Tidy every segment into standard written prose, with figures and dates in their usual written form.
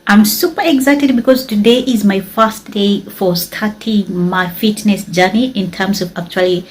I'm super excited because today is my first day for starting my fitness journey in terms of actually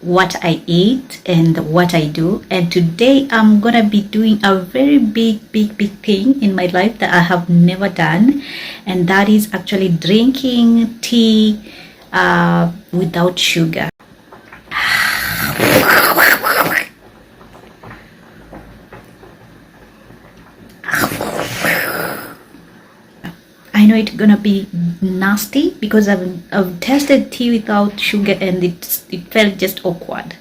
what I eat and what I do. And today I'm gonna be doing a very big thing in my life that I have never done, and that is actually drinking tea without sugar. I know it's gonna be nasty because I've tasted tea without sugar and it felt just awkward.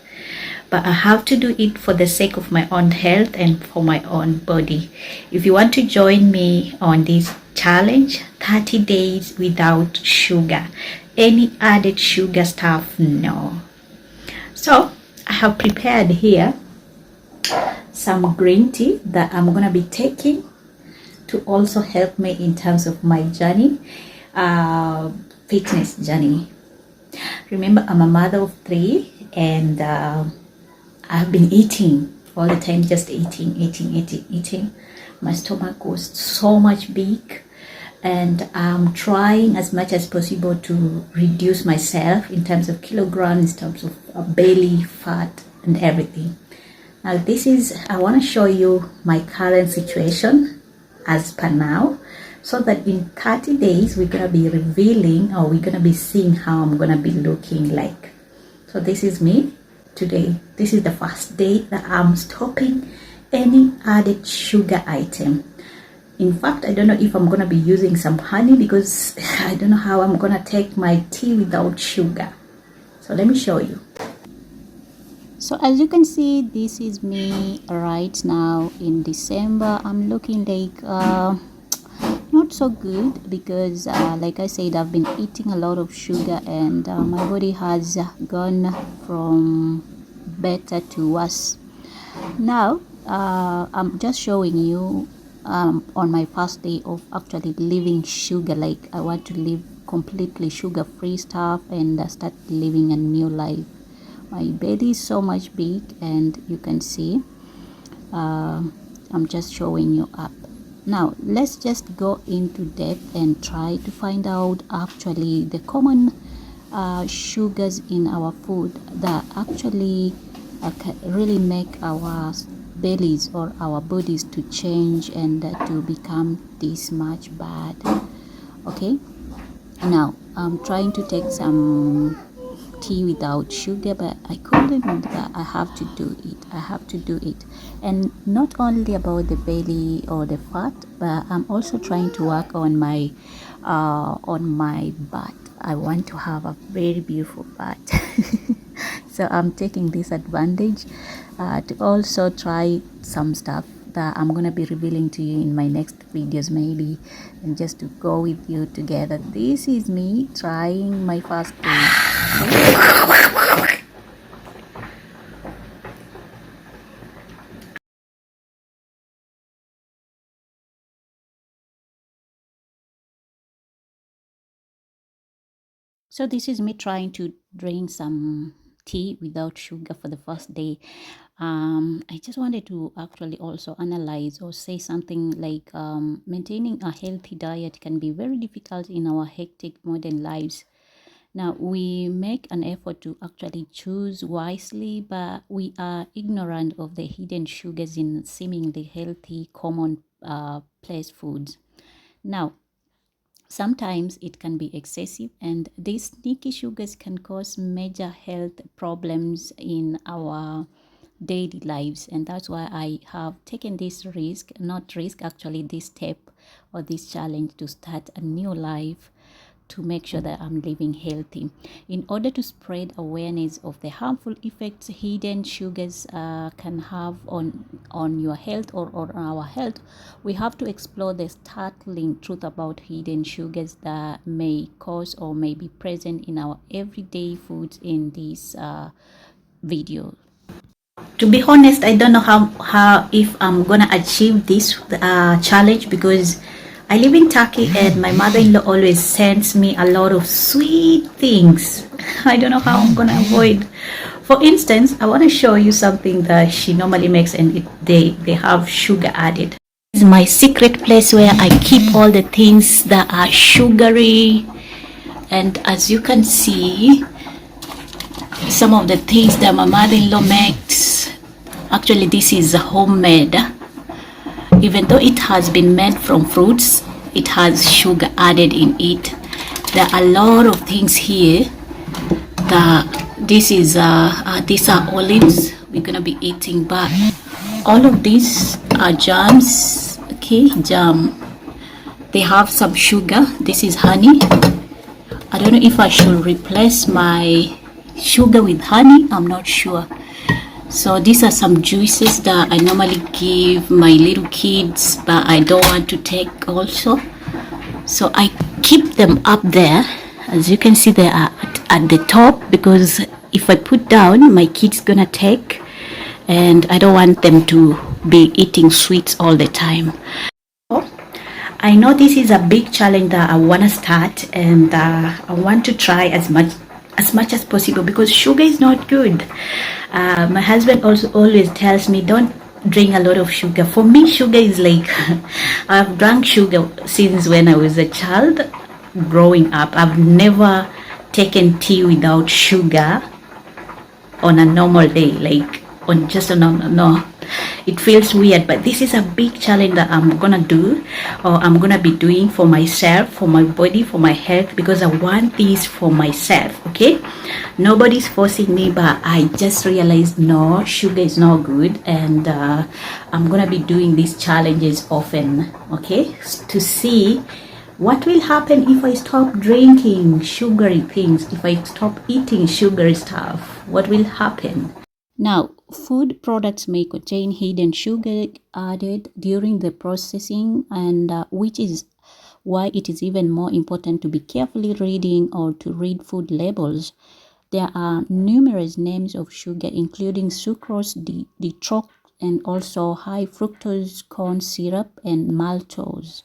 But I have to do it for the sake of my own health and for my own body. If you want to join me on this challenge, 30 days without sugar, any added sugar stuff, no. So I have prepared here some green tea that I'm gonna be taking to also help me in terms of my journey, fitness journey. Remember, I'm a mother of 3, and I've been eating all the time, just eating. My stomach was so much big, and I'm trying as much as possible to reduce myself in terms of kilograms, in terms of belly fat and everything. Now I want to show you my current situation as per now, so that in 30 days we're gonna be revealing, or we're gonna be seeing how I'm gonna be looking like. So this is me today. This is the first day that I'm stopping any added sugar item. In fact, I don't know if I'm gonna be using some honey because I don't know how I'm gonna take my tea without sugar. So let me show you. So as you can see, this is me right now in December. I'm looking like not so good because like I said, I've been eating a lot of sugar, and my body has gone from better to worse. Now I'm just showing you on my first day of actually leaving sugar. Like, I want to live completely sugar free stuff and start living a new life. My belly is so much big, and you can see I'm just showing you up. Now let's just go into depth and try to find out actually the common sugars in our food that actually can really make our bellies or our bodies to change and to become this much bad. Okay, now I'm trying to take some tea without sugar, but I couldn't. I have to do it. And not only about the belly or the fat, but I'm also trying to work on my butt. I want to have a very beautiful butt. So I'm taking this advantage to also try some stuff that I'm gonna be revealing to you in my next videos, maybe, and just to go with you together. This is me trying my first day. So this is me trying to drink some tea without sugar for the first day. I just wanted to actually also analyze or say something like maintaining a healthy diet can be very difficult in our hectic modern lives. Now, we make an effort to actually choose wisely, but we are ignorant of the hidden sugars in seemingly healthy, common place foods. Now, sometimes it can be excessive, and these sneaky sugars can cause major health problems in our daily lives. And that's why I have taken this this step or this challenge to start a new life, to make sure that I'm living healthy. In order to spread awareness of the harmful effects hidden sugars can have on your health or on our health, we have to explore the startling truth about hidden sugars that may cause or may be present in our everyday foods in this video. To be honest, I don't know how if I'm gonna achieve this challenge, because I live in Turkey and my mother-in-law always sends me a lot of sweet things. I don't know how I'm gonna avoid. For instance, I want to show you something that she normally makes, and they have sugar added. is my secret place where I keep all the things that are sugary. And as you can see, some of the things that my mother-in-law makes, actually this is homemade. Even though it has been made from fruits, it has sugar added in it. There are a lot of things here. These are olives we're gonna be eating, but all of these are jams. Okay, jam. They have some sugar. This is honey. I don't know if I should replace my sugar with honey. I'm not sure. So these are some juices that I normally give my little kids, but I don't want to take also. So I keep them up there. As you can see, they are at the top, because if I put down, my kids gonna take, and I don't want them to be eating sweets all the time. I know this is a big challenge that I want to start, and I want to try as much as possible, because sugar is not good. My husband also always tells me, don't drink a lot of sugar. For me, sugar is like I've drank sugar since when I was a child. Growing up, I've never taken tea without sugar on a normal day, like on just a no. It feels weird, but this is a big challenge that I'm gonna do, or I'm gonna be doing for myself, for my body, for my health, because I want this for myself. Okay, nobody's forcing me, but I just realized no, sugar is not good, and I'm gonna be doing these challenges often, okay, to see what will happen if I stop drinking sugary things, if I stop eating sugary stuff. What will happen? Now, food products may contain hidden sugar added during the processing, and which is why it is even more important to be carefully reading or to read food labels. There are numerous names of sugar, including sucrose, dextrose, and also high fructose corn syrup and maltose.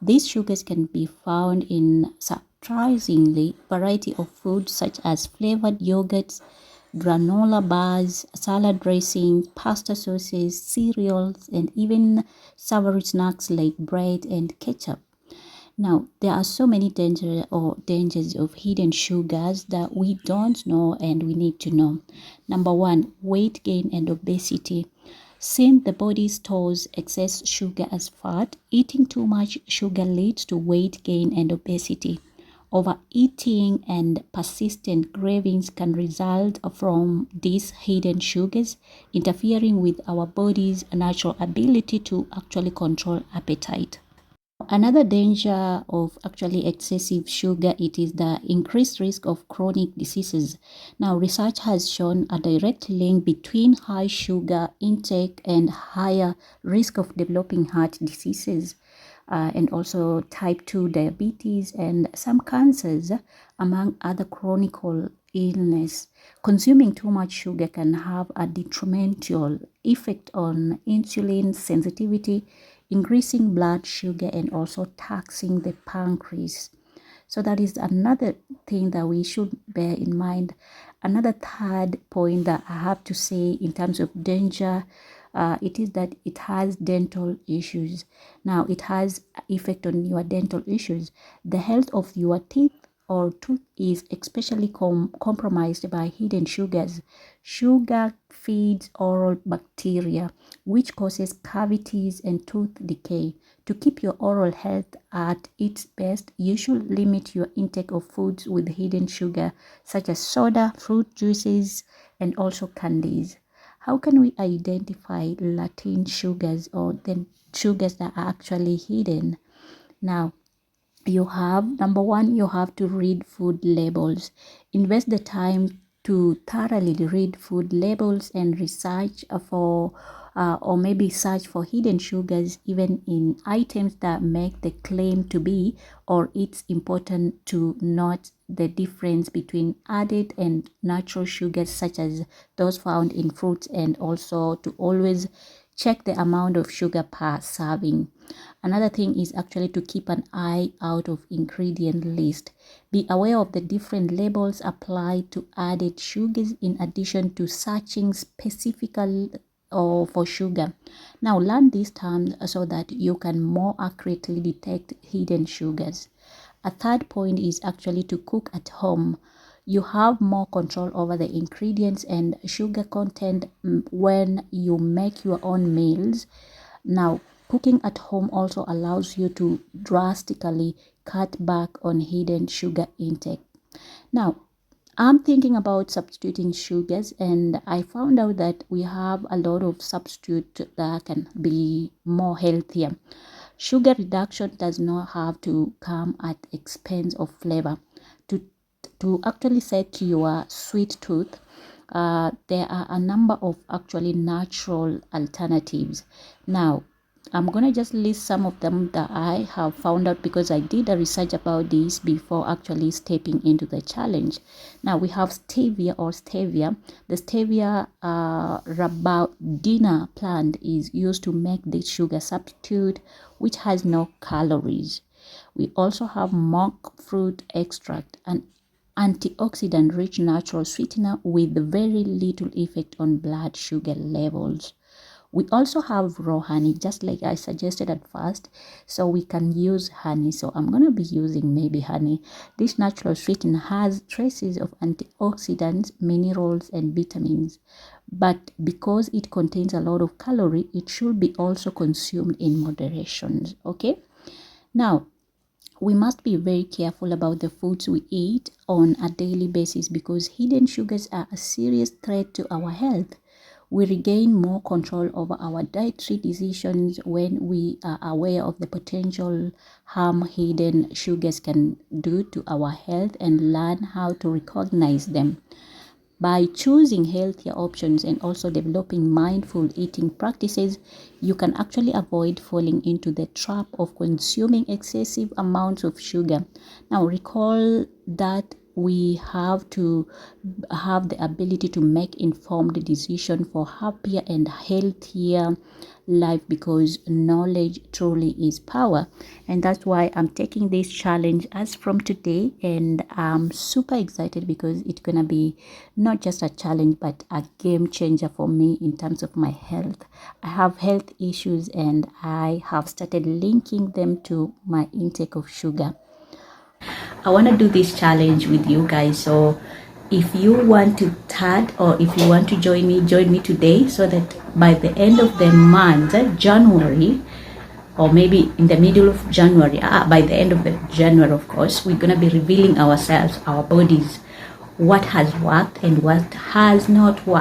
These sugars can be found in surprisingly variety of foods such as flavored yogurts, granola bars, salad dressing, pasta sauces, cereals, and even savory snacks like bread and ketchup. Now, there are so many dangers of hidden sugars that we don't know and we need to know. Number one, weight gain and obesity. Since the body stores excess sugar as fat, eating too much sugar leads to weight gain and obesity. Overeating and persistent cravings can result from these hidden sugars interfering with our body's natural ability to actually control appetite. Another danger of actually excessive sugar, it is the increased risk of chronic diseases. Now, research has shown a direct link between high sugar intake and higher risk of developing heart diseases, and also type 2 diabetes and some cancers, among other chronic illness. Consuming too much sugar can have a detrimental effect on insulin sensitivity, increasing blood sugar, and also taxing the pancreas. So that is another thing that we should bear in mind. Another third point that I have to say in terms of danger, it is that it has dental issues. Now, it has effect on your dental issues. The health of your teeth or tooth is especially compromised by hidden sugars. Sugar feeds oral bacteria, which causes cavities and tooth decay. To keep your oral health at its best, you should limit your intake of foods with hidden sugar, such as soda, fruit juices, and also candies. How can we identify latent sugars, or the sugars that are actually hidden? Now, number one, you have to read food labels. Invest the time to thoroughly read food labels and research for or maybe search for hidden sugars even in items that make the claim to be, or it's important to note the difference between added and natural sugars such as those found in fruits, and also to always check the amount of sugar per serving. Another thing is actually to keep an eye out of ingredient list. Be aware of the different labels applied to added sugars, in addition to searching or for sugar. Now learn these terms so that you can more accurately detect hidden sugars. A third point is actually to cook at home. You have more control over the ingredients and sugar content when you make your own meals. Now, cooking at home also allows you to drastically cut back on hidden sugar intake. Now, I'm thinking about substituting sugars, and I found out that we have a lot of substitute that can be more healthier. Sugar reduction does not have to come at expense of flavor. To actually set your sweet tooth, there are a number of actually natural alternatives. Now, I'm gonna just list some of them that I have found out because I did a research about this before actually stepping into the challenge. Now we have stevia or stevia. The stevia rhabdina plant is used to make this sugar substitute, which has no calories. We also have monk fruit extract, an antioxidant rich natural sweetener with very little effect on blood sugar levels. We also have raw honey, just like I suggested at first, so we can use honey. So I'm going to be using maybe honey. This natural sweetener has traces of antioxidants, minerals, and vitamins, but because it contains a lot of calorie, it should be also consumed in moderation. Okay, now we must be very careful about the foods we eat on a daily basis because hidden sugars are a serious threat to our health. We regain more control over our dietary decisions when we are aware of the potential harm hidden sugars can do to our health and learn how to recognize them. By choosing healthier options and also developing mindful eating practices, you can actually avoid falling into the trap of consuming excessive amounts of sugar. Now, recall that we have to have the ability to make informed decisions for happier and healthier life because knowledge truly is power. And that's why I'm taking this challenge as from today, and I'm super excited because it's gonna be not just a challenge but a game changer for me in terms of my health. I have health issues and I have started linking them to my intake of sugar. I want to do this challenge with you guys, so if you want to start or if you want to join me today, so that by the end of the month, January, or maybe in the middle of January, by the end of the January, of course, we're going to be revealing ourselves, our bodies, what has worked and what has not worked.